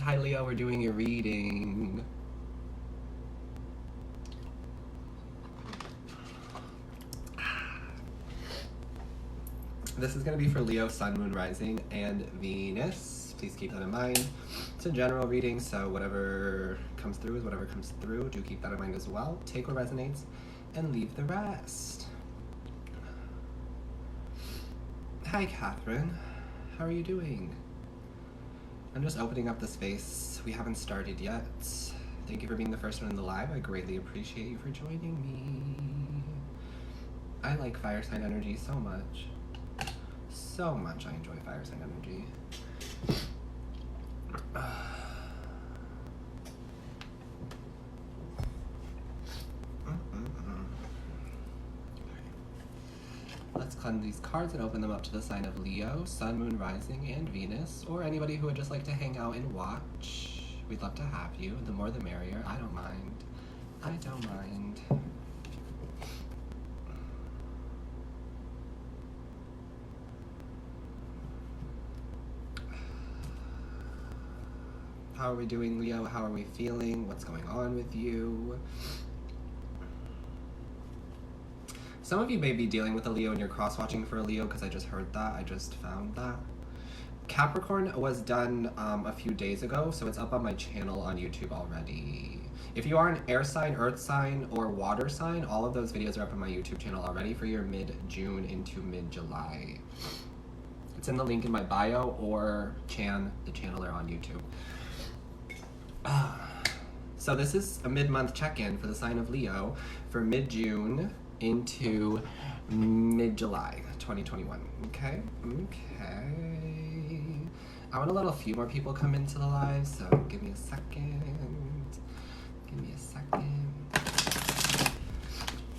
Hi Leo, we're doing your reading. This is going to be for Leo, Sun, Moon, Rising, and Venus. Please keep that in mind. It's a general reading, so whatever comes through is whatever comes through. Do keep that in mind as well. Take what resonates and leave the rest. Hi, Catherine. How are you doing? I'm just opening up the space. We haven't started yet. Thank you for being the first one in the live. I greatly appreciate you for joining me. I like fire sign energy so much. So much I enjoy fire sign energy. Let's cleanse these cards and open them up to the sign of Leo, Sun, Moon, Rising, and Venus, or anybody who would just like to hang out and watch. We'd love to have you. The more the merrier. I don't mind. I don't mind. How are we doing, Leo? How are we feeling? What's going on with you? Some of you may be dealing with a Leo and you're cross-watching for a Leo because I just heard that. I just found that. Capricorn was done a few days ago, so it's up on my channel on YouTube already. If you are an air sign, earth sign, or water sign, all of those videos are up on my YouTube channel already for your mid-June into mid-July. It's in the link in my bio or Chan, the channeler on YouTube. So this is a mid-month check-in for the sign of Leo for mid-June into mid-July 2021. Okay. I want to let a few more people come into the live, so give me a second.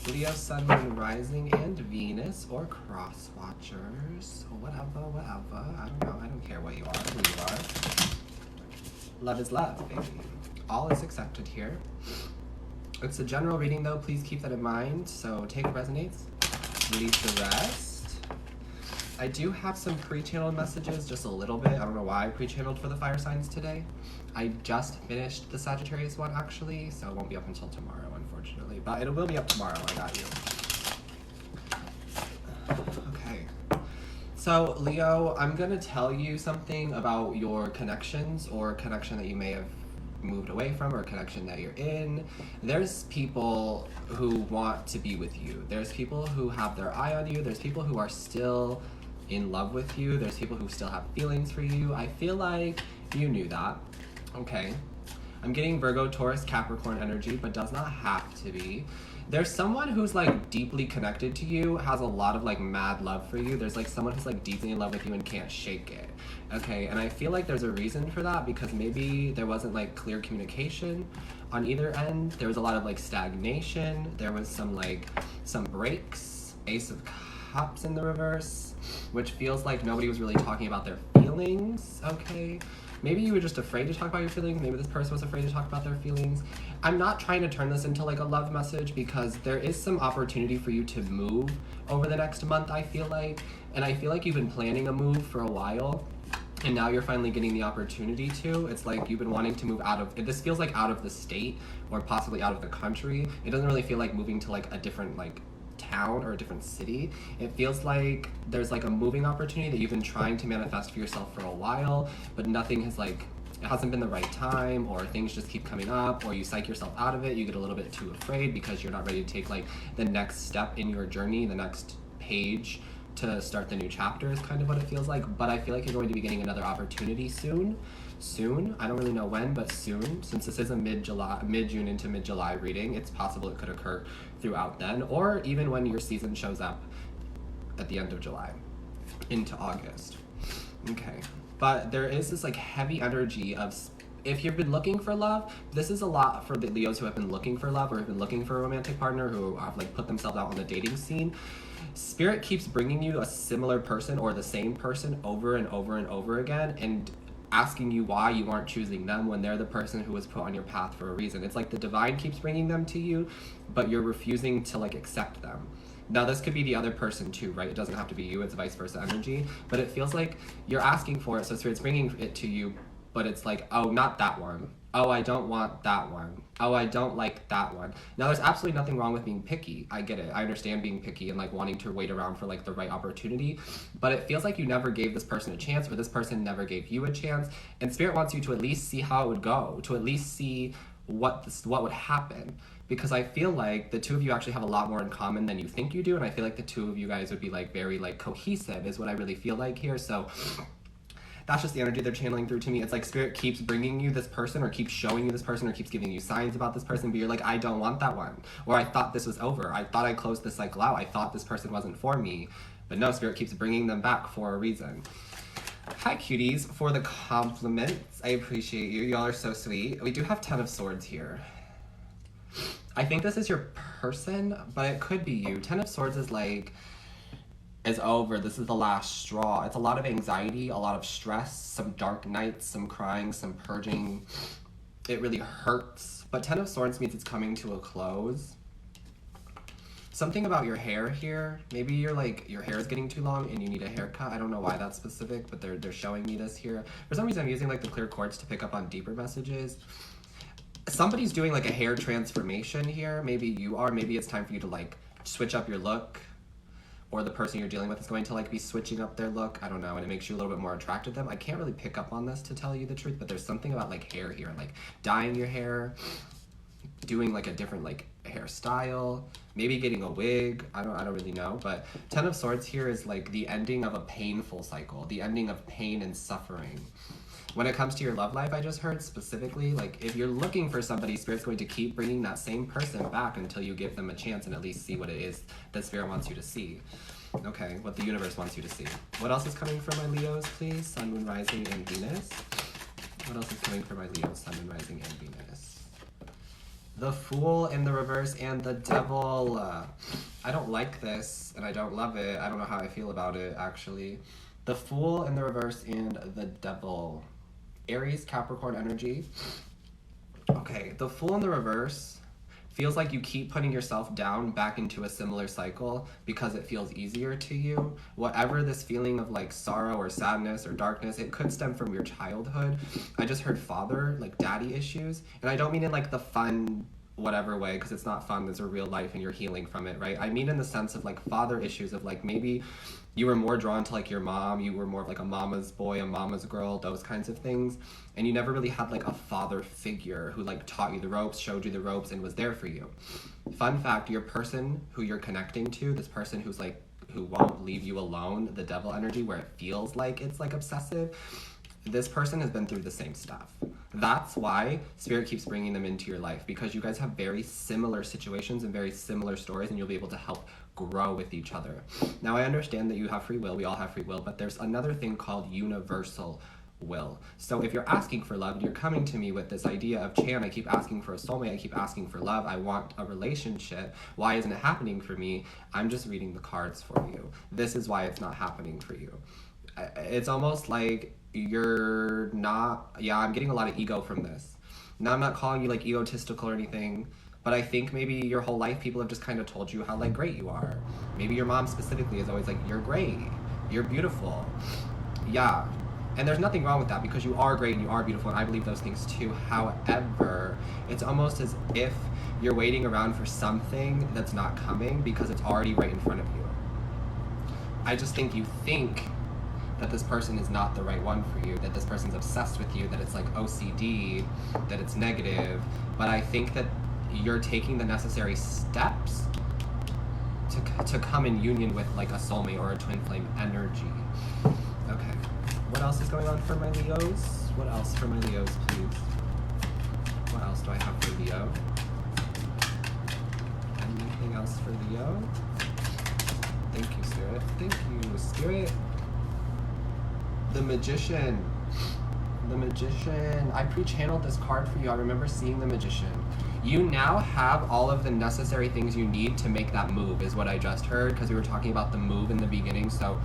Leo, Sun, Moon, Rising, and Venus, or cross watchers, or whatever. I don't know. I don't care what you are, who you are. Love is love, baby. All is accepted here. It's a general reading, though. Please keep that in mind. So take what resonates, release the rest. I do have some pre-channeled messages, just a little bit. I don't know why I pre-channeled for the fire signs today. I just finished the Sagittarius one, actually, so it won't be up until tomorrow, unfortunately. But it will be up tomorrow. I got you. Okay. So, Leo, I'm going to tell you something about your connections or a connection that you may have moved away from or a connection that you're in. There's people who want to be with you. There's people who have their eye on you. There's people who are still in love with you. There's people who still have feelings for you. I feel like you knew that. Okay. I'm getting Virgo, Taurus, Capricorn energy, but does not have to be. There's someone who's like deeply connected to you, has a lot of like mad love for you. There's like someone who's like deeply in love with you and can't shake it. Okay, and I feel like there's a reason for that because maybe there wasn't like clear communication on either end. There was a lot of like stagnation. There was some breaks. Ace of Cups in the reverse, which feels like nobody was really talking about their feelings. Okay. Maybe you were just afraid to talk about your feelings. Maybe this person was afraid to talk about their feelings. I'm not trying to turn this into like a love message because there is some opportunity for you to move over the next month, I feel like. And I feel like you've been planning a move for a while and now you're finally getting the opportunity to. It's like you've been wanting to move out of, this feels like out of the state or possibly out of the country. It doesn't really feel like moving to like a different like town or a different city. It feels like there's like a moving opportunity that you've been trying to manifest for yourself for a while, but nothing has like, it hasn't been the right time, or things just keep coming up, or you psych yourself out of it. You get a little bit too afraid because you're not ready to take like the next step in your journey, the next page to start the new chapter is kind of what it feels like. But I feel like you're going to be getting another opportunity soon. I don't really know when, but soon. Since this is a mid-June into mid-July reading, it's possible it could occur throughout then, or even when your season shows up at the end of July into August. Okay, but there is this like heavy energy of, if you've been looking for love, this is a lot for the Leos who have been looking for love or have been looking for a romantic partner, who have like put themselves out on the dating scene. Spirit keeps bringing you a similar person or the same person over and over and over again, and asking you why you aren't choosing them when they're the person who was put on your path for a reason. It's like the divine keeps bringing them to you, but you're refusing to like accept them. Now this could be the other person too, right? It doesn't have to be you, it's vice versa energy, but it feels like you're asking for it, so Spirit's bringing it to you, but it's like, oh, not that one. Oh, I don't want that one. Oh, I don't like that one. Now, there's absolutely nothing wrong with being picky. I get it. I understand being picky and like wanting to wait around for like the right opportunity, but it feels like you never gave this person a chance, or this person never gave you a chance. And Spirit wants you to at least see how it would go, to at least see what would happen. Because I feel like the two of you actually have a lot more in common than you think you do, and I feel like the two of you guys would be like very like cohesive is what I really feel like here. So that's just the energy they're channeling through to me. It's like Spirit keeps bringing you this person, or keeps showing you this person, or keeps giving you signs about this person, but you're like, I don't want that one. Or I thought this was over. I thought I closed this cycle out. I thought this person wasn't for me. But no, Spirit keeps bringing them back for a reason. Hi, cuties, for the compliments. I appreciate you. Y'all are so sweet. We do have 10 of Swords here. I think this is your person, but it could be you. 10 of Swords is like, is over. This is the last straw. It's a lot of anxiety, a lot of stress, some dark nights, some crying, some purging. It really hurts. But 10 of Swords means it's coming to a close. Something about your hair here. Maybe you're like, your hair is getting too long and you need a haircut. I don't know why that's specific, but they're showing me this here. For some reason, I'm using like the clear quartz to pick up on deeper messages. Somebody's doing like a hair transformation here. Maybe you are. Maybe it's time for you to like switch up your look. Or the person you're dealing with is going to like be switching up their look. I don't know, and it makes you a little bit more attracted to them. I can't really pick up on this, to tell you the truth, but there's something about like hair here, like dyeing your hair, doing like a different like hairstyle, maybe getting a wig. I don't really know, but 10 of Swords here is like the ending of a painful cycle, the ending of pain and suffering. When it comes to your love life, I just heard specifically, like if you're looking for somebody, Spirit's going to keep bringing that same person back until you give them a chance and at least see what it is that Spirit wants you to see. Okay, what the universe wants you to see. What else is coming for my Leos, please? Sun, Moon, Rising, and Venus. What else is coming for my Leos, Sun, Moon, Rising, and Venus? The Fool in the reverse and the Devil. I don't like this, and I don't love it. I don't know how I feel about it, actually. The Fool in the reverse and the Devil. Aries, Capricorn energy. Okay, the Fool in the reverse feels like you keep putting yourself down back into a similar cycle because it feels easier to you. Whatever this feeling of like sorrow or sadness or darkness, it could stem from your childhood. I just heard father, like daddy issues. And I don't mean in like the fun whatever way, because it's not fun, it's a real life and you're healing from it, right? I mean in the sense of like father issues of like maybe you were more drawn to like your mom, you were more of like a mama's boy, a mama's girl, those kinds of things. And you never really had like a father figure who like taught you the ropes, showed you the ropes, and was there for you. Fun fact, your person who you're connecting to, this person who's like, who won't leave you alone, the Devil energy where it feels like it's like obsessive, this person has been through the same stuff. That's why Spirit keeps bringing them into your life, because you guys have very similar situations and very similar stories, and you'll be able to help grow with each other. Now, I understand that you have free will, we all have free will, but there's another thing called universal will. So if you're asking for love and you're coming to me with this idea of, Chan, I keep asking for a soulmate, I keep asking for love, I want a relationship, why isn't it happening for me? I'm just reading the cards for you. This is why it's not happening for you. It's almost like you're not, I'm getting a lot of ego from this. Now, I'm not calling you like egotistical or anything, but I think maybe your whole life people have just kind of told you how like great you are. Maybe your mom specifically is always like, you're great, you're beautiful. Yeah, and there's nothing wrong with that, because you are great and you are beautiful, and I believe those things too. However, it's almost as if you're waiting around for something that's not coming because it's already right in front of you. I just think you think that this person is not the right one for you, that this person's obsessed with you, that it's like OCD, that it's negative, but I think that you're taking the necessary steps to come in union with like a soulmate or a twin flame energy. Okay, what else is going on for my Leos? What else for my Leos, please? What else do I have for Leo? Anything else for Leo? Thank you, Spirit. Thank you, Spirit. The Magician. The Magician. I pre-channeled this card for you. I remember seeing the Magician. You now have all of the necessary things you need to make that move, is what I just heard, because we were talking about the move in the beginning. So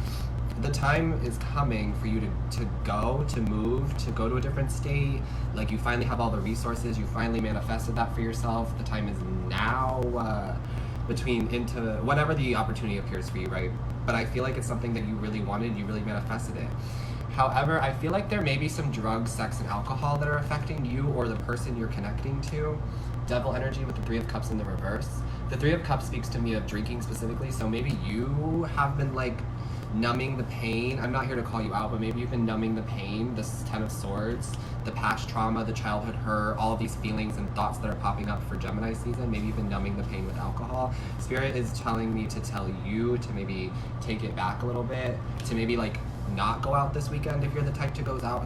the time is coming for you to go, to move, to go to a different state. Like, you finally have all the resources. You finally manifested that for yourself. The time is now, into whatever the opportunity appears for you, right? But I feel like it's something that you really wanted, you really manifested it. However, I feel like there may be some drugs, sex, and alcohol that are affecting you or the person you're connecting to. Devil energy with the Three of Cups in the reverse. The Three of Cups speaks to me of drinking specifically, so maybe you have been like numbing the pain. I'm not here to call you out, but maybe you've been numbing the pain, this Ten of Swords, the past trauma, the childhood hurt, all of these feelings and thoughts that are popping up for Gemini season. Maybe you've been numbing the pain with alcohol. Spirit is telling me to tell you to maybe take it back a little bit, to maybe like not go out this weekend if you're the type that goes out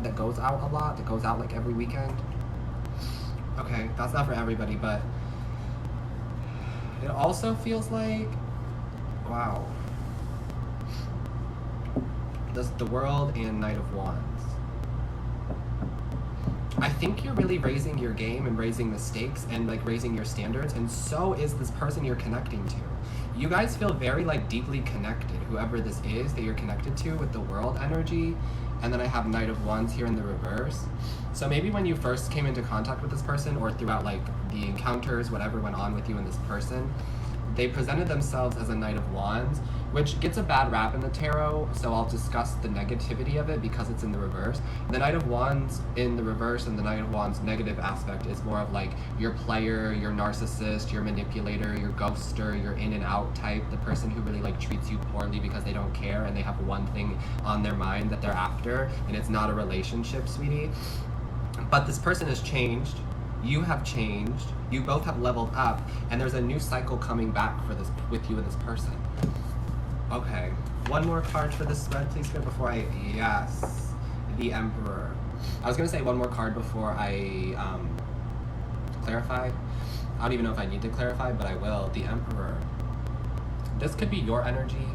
a lot, that goes out like every weekend. Okay, that's not for everybody, but it also feels like, wow. The World and Knight of Wands. I think you're really raising your game and raising the stakes and like raising your standards, and so is this person you're connecting to. You guys feel very like deeply connected, whoever this is that you're connected to, with the World energy. And then I have Knight of Wands here in the reverse. So maybe when you first came into contact with this person, or throughout like the encounters, whatever went on with you and this person, they presented themselves as a Knight of Wands, which gets a bad rap in the tarot, so I'll discuss the negativity of it because it's in the reverse. The Knight of Wands in the reverse and the Knight of Wands negative aspect is more of like your player, your narcissist, your manipulator, your ghoster, your in and out type, the person who really like treats you poorly because they don't care and they have one thing on their mind that they're after, and it's not a relationship, sweetie. But this person has changed. You have changed, you both have leveled up, and there's a new cycle coming back for this with you and this person. Okay, one more card for this spread, please, before I, yes, the Emperor. I was gonna say one more card before I clarify. I don't even know if I need to clarify, but I will. The Emperor. This could be your energy,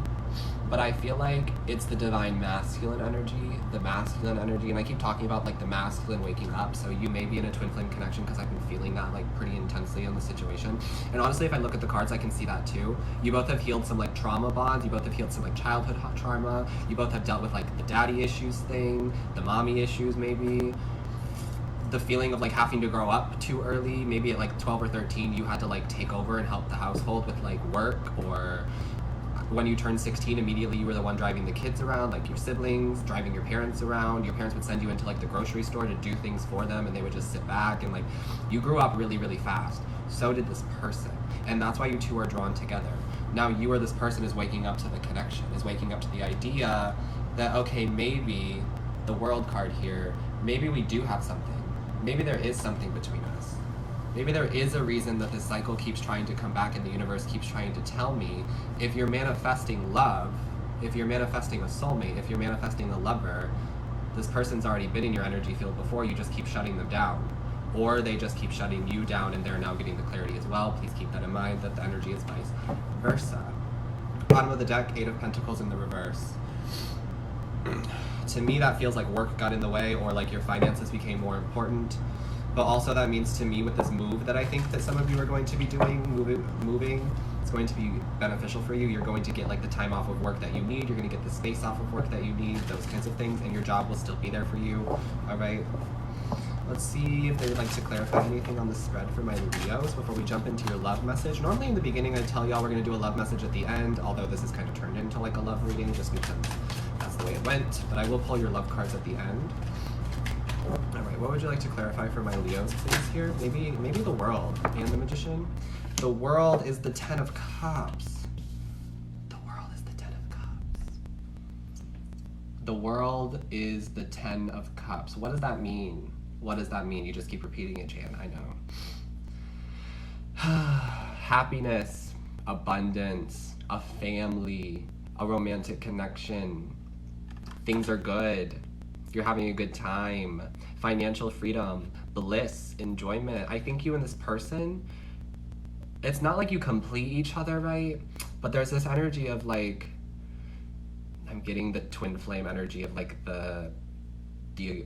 but I feel like it's the divine masculine energy, and I keep talking about like the masculine waking up, so you may be in a twin flame connection because I've been feeling that like pretty intensely in the situation. And honestly, if I look at the cards, I can see that too. You both have healed some like trauma bonds, you both have healed some like childhood trauma, you both have dealt with like the daddy issues thing, the mommy issues maybe, the feeling of like having to grow up too early. Maybe at like 12 or 13 you had to like take over and help the household with like work, or when you turned 16, immediately you were the one driving the kids around, like your siblings, driving your parents around. Your parents would send you into like the grocery store to do things for them, and they would just sit back, and like you grew up really, really fast. So did this person, and that's why you two are drawn together. Now you or this person is waking up to the connection, is waking up to the idea that, okay, maybe the World card here, maybe we do have something. Maybe there is something between us. Maybe there is a reason that this cycle keeps trying to come back and the universe keeps trying to tell me, if you're manifesting love, if you're manifesting a soulmate, if you're manifesting a lover, this person's already been in your energy field before, you just keep shutting them down. Or they just keep shutting you down and they're now getting the clarity as well. Please keep that in mind, that the energy is vice versa. Bottom of the deck, Eight of Pentacles in the reverse. To me, that feels like work got in the way, or like your finances became more important. But also that means to me, with this move that I think that some of you are going to be doing, moving, it's going to be beneficial for you. You're going to get like the time off of work that you need. You're going to get the space off of work that you need, those kinds of things, and your job will still be there for you. All right. Let's see if they would like to clarify anything on the spread for my Leos before we jump into your love message. Normally in the beginning I tell y'all we're going to do a love message at the end, although this is kind of turned into like a love reading just because that's the way it went. But I will pull your love cards at the end. All right, what would you like to clarify for my Leos, please, here? Maybe the World and the Magician. The World is the Ten of Cups. The World is the Ten of Cups. The World is the Ten of Cups. What does that mean? What does that mean? You just keep repeating it, Jan, I know. Happiness, abundance, a family, a romantic connection. Things are good. You're having a good time. Financial freedom, bliss, enjoyment. I think you and this person, it's not like you complete each other, right? But there's this energy of like, I'm getting the twin flame energy of like the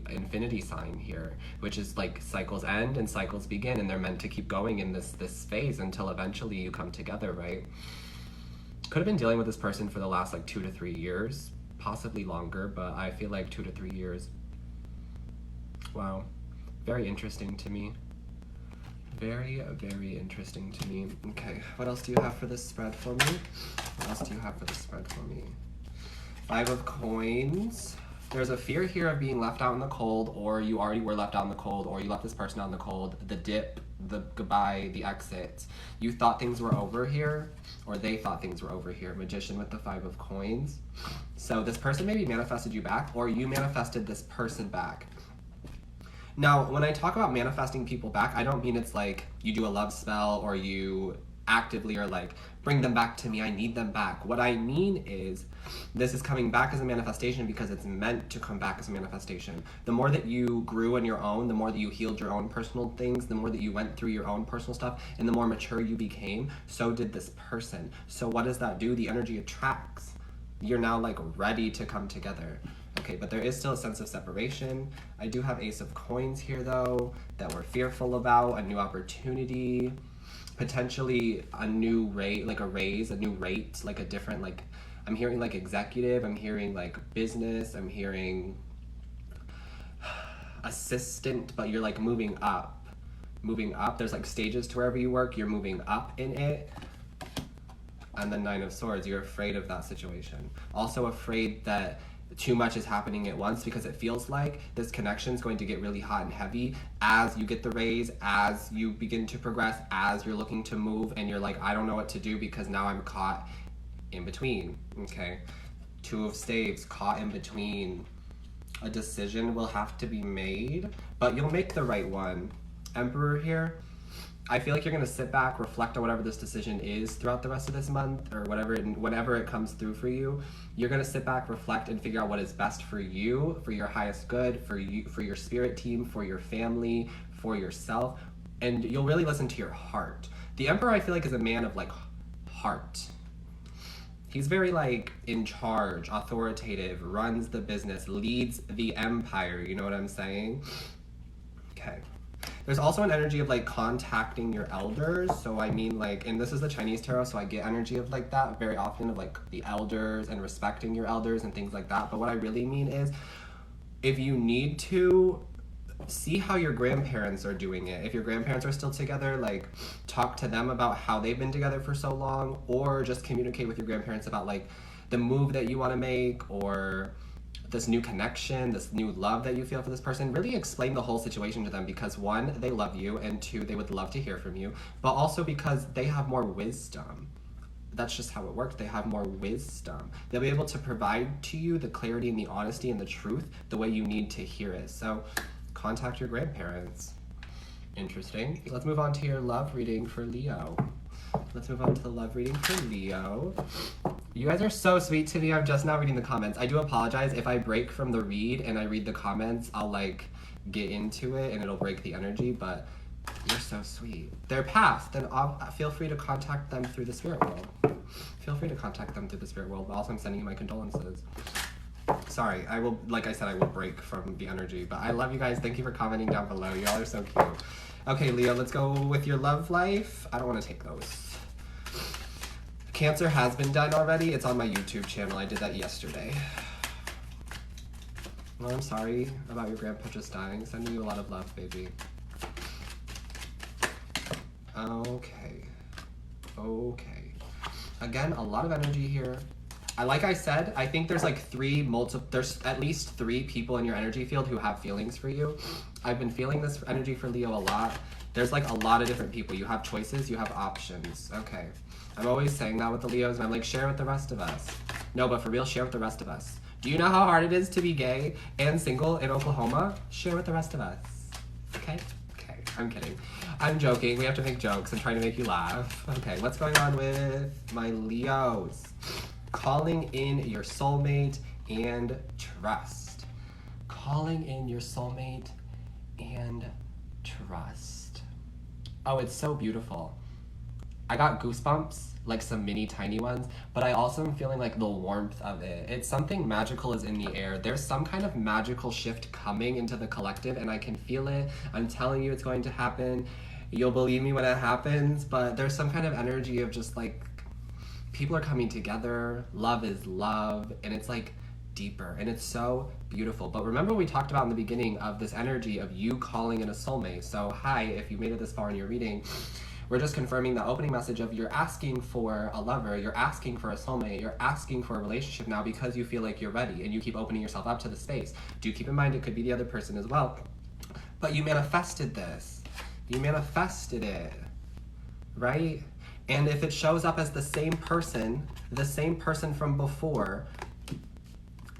infinity sign here, which is like cycles end and cycles begin, and they're meant to keep going in this phase until eventually you come together, right? Could have been dealing with this person for the last like 2 to 3 years, possibly longer, but I feel like 2 to 3 years. Wow, very interesting to me. Very, very interesting to me. Okay, what else do you have for this spread for me? What else do you have for this spread for me? Five of Coins. There's a fear here of being left out in the cold, or you already were left out in the cold, or you left this person out in the cold, the dip, the goodbye, the exit. You thought things were over here, or they thought things were over here. Magician with the 5 of coins. So this person maybe manifested you back, or you manifested this person back. Now, when I talk about manifesting people back, I don't mean it's like you do a love spell or you actively are like, bring them back to me, I need them back. What I mean is, this is coming back as a manifestation because it's meant to come back as a manifestation. The more that you grew on your own, the more that you healed your own personal things, the more that you went through your own personal stuff, and the more mature you became, so did this person. So what does that do? The energy attracts. You're now like ready to come together. Okay, but there is still a sense of separation. I do have Ace of Coins here though, that we're fearful about, a new opportunity, potentially a new rate, like a raise, a new rate, like a different, like, I'm hearing like executive, I'm hearing like business, I'm hearing assistant, but you're like moving up. There's like stages to wherever you work, you're moving up in it. And the 9 of Swords, you're afraid of that situation. Also afraid that too much is happening at once, because it feels like this connection is going to get really hot and heavy as you get the raise, as you begin to progress, as you're looking to move, and you're like, I don't know what to do because now I'm caught in between. Okay, 2 of Staves, caught in between. A decision will have to be made, but you'll make the right one. Emperor here, I feel like you're going to sit back, reflect on whatever this decision is throughout the rest of this month, or whatever, whenever it comes through for you. You're going to sit back, reflect, and figure out what is best for you, for your highest good, for you, for your spirit team, for your family, for yourself, and you'll really listen to your heart. The Emperor, I feel like, is a man of like heart. He's very like in charge, authoritative, runs the business, leads the empire, you know what I'm saying? Okay. There's also an energy of like contacting your elders. So I mean like, and this is the Chinese tarot, so I get energy of like that very often, of like the elders and respecting your elders and things like that. But what I really mean is, if you need to, see how your grandparents are doing it. If your grandparents are still together, like talk to them about how they've been together for so long, or just communicate with your grandparents about like the move that you want to make, or this new connection, this new love that you feel for this person. Really explain the whole situation to them, because 1, they love you, and 2, they would love to hear from you, but also because they have more wisdom. That's just how it works. They have more wisdom. They'll be able to provide to you the clarity and the honesty and the truth the way you need to hear it. So contact your grandparents. Interesting. Let's move on to your love reading for Leo. Let's move on to the love reading for Leo. You guys are so sweet to me. I'm just now reading the comments. I do apologize if I break from the read and I read the comments. I'll like get into it and it'll break the energy, but you're so sweet. They're past, then feel free to contact them through the spirit world. Feel free to contact them through the spirit world, but also I'm sending you my condolences. Sorry, I will, like I said, I will break from the energy, but I love you guys. Thank you for commenting down below. Y'all are so cute. Okay, Leo, let's go with your love life. I don't want to take those. Cancer has been done already. It's on my YouTube channel. I did that yesterday. Well, I'm sorry about your grandpa just dying. Sending you a lot of love, baby. Okay. Again, a lot of energy here. Like I said, I think there's like there's at least 3 people in your energy field who have feelings for you. I've been feeling this energy for Leo a lot. There's like a lot of different people. You have choices, you have options. Okay. I'm always saying that with the Leos, and I'm like, share with the rest of us. No, but for real, share with the rest of us. Do you know how hard it is to be gay and single in Oklahoma? Share with the rest of us. Okay? Okay, I'm kidding. I'm joking. We have to make jokes. I'm trying to make you laugh. Okay, what's going on with my Leos? Calling in your soulmate and trust. Calling in your soulmate and trust. Oh, it's so beautiful. I got goosebumps, like some mini tiny ones, but I also am feeling like the warmth of it. It's something magical is in the air. There's some kind of magical shift coming into the collective, and I can feel it. I'm telling you it's going to happen. You'll believe me when it happens, but there's some kind of energy of just like, people are coming together, love is love, and it's like deeper, and it's so beautiful. But remember we talked about in the beginning of this energy of you calling in a soulmate. So hi, if you made it this far in your reading, We're just confirming the opening message of you're asking for a lover, you're asking for a soulmate, you're asking for a relationship now because you feel like you're ready and you keep opening yourself up to the space. Do keep in mind it could be the other person as well. But you manifested this. You manifested it, right? And if it shows up as the same person from before,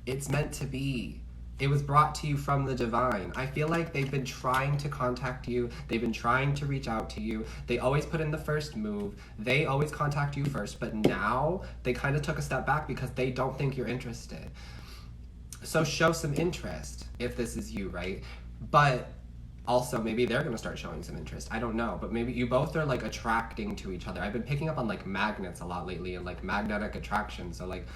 it's meant to be. It was brought to you from the divine. I feel like they've been trying to contact you. They've been trying to reach out to you. They always put in the first move. They always contact you first, but now they kind of took a step back because they don't think you're interested. So show some interest if this is you, right? But also maybe they're gonna start showing some interest. I don't know, but maybe you both are like attracting to each other. I've been picking up on like magnets a lot lately and like magnetic attraction. So like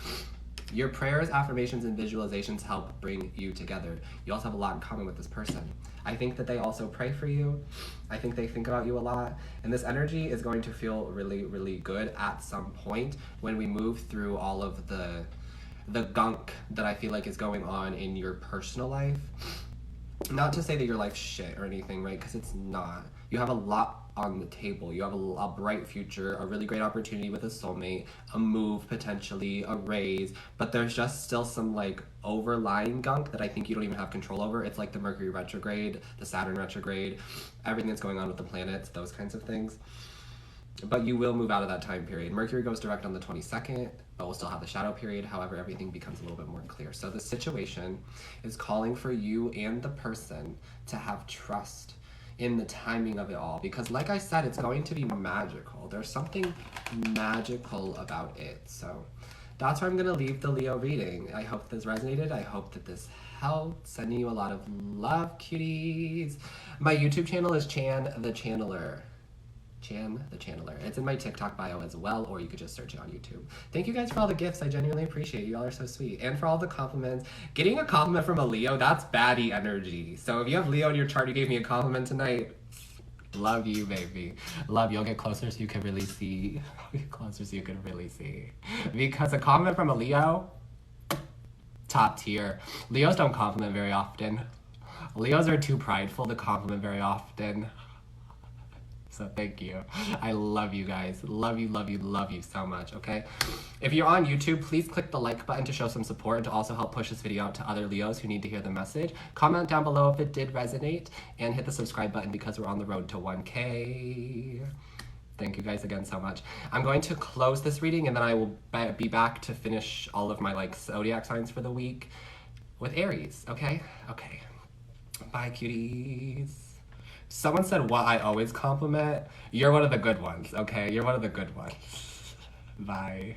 your prayers, affirmations, and visualizations help bring you together. You also have a lot in common with this person. I think that they also pray for you. I think they think about you a lot. And this energy is going to feel really, really good at some point when we move through all of the gunk that I feel like is going on in your personal life. Not to say that your life's shit or anything, right? Because it's not. You have a lot on the table. You have a bright future, a really great opportunity with a soulmate, a move potentially, a raise, but there's just still some like overlying gunk that I think you don't even have control over. It's like the Mercury retrograde, the Saturn retrograde, everything that's going on with the planets, those kinds of things. But you will move out of that time period. Mercury goes direct on the 22nd, but we'll still have the shadow period. However, everything becomes a little bit more clear. So the situation is calling for you and the person to have trust in the timing of it all. Because like I said, it's going to be magical. There's something magical about it. So that's where I'm gonna leave the Leo reading. I hope this resonated. I hope that this helped. Sending you a lot of love, cuties. My YouTube channel is Chan the Channeler. Chan the Channeler. It's in my TikTok bio as well, or you could just search it on YouTube. Thank you guys for all the gifts. I genuinely appreciate you. Y'all are so sweet. And for all the compliments. Getting a compliment from a Leo, that's baddie energy. So if you have Leo in your chart, you gave me a compliment tonight. Love you, baby. Love you. I'll get closer so you can really see. I'll get closer so you can really see. Because a compliment from a Leo, top tier. Leos don't compliment very often. Leos are too prideful to compliment very often. So thank you. I love you guys. Love you, love you, love you so much, okay? If you're on YouTube, please click the like button to show some support and to also help push this video out to other Leos who need to hear the message. Comment down below if it did resonate and hit the subscribe button because we're on the road to 1K. Thank you guys again so much. I'm going to close this reading and then I will be back to finish all of my like zodiac signs for the week with Aries, okay? Okay. Bye, cuties. Someone said what I always compliment. You're one of the good ones, okay? You're one of the good ones. Bye.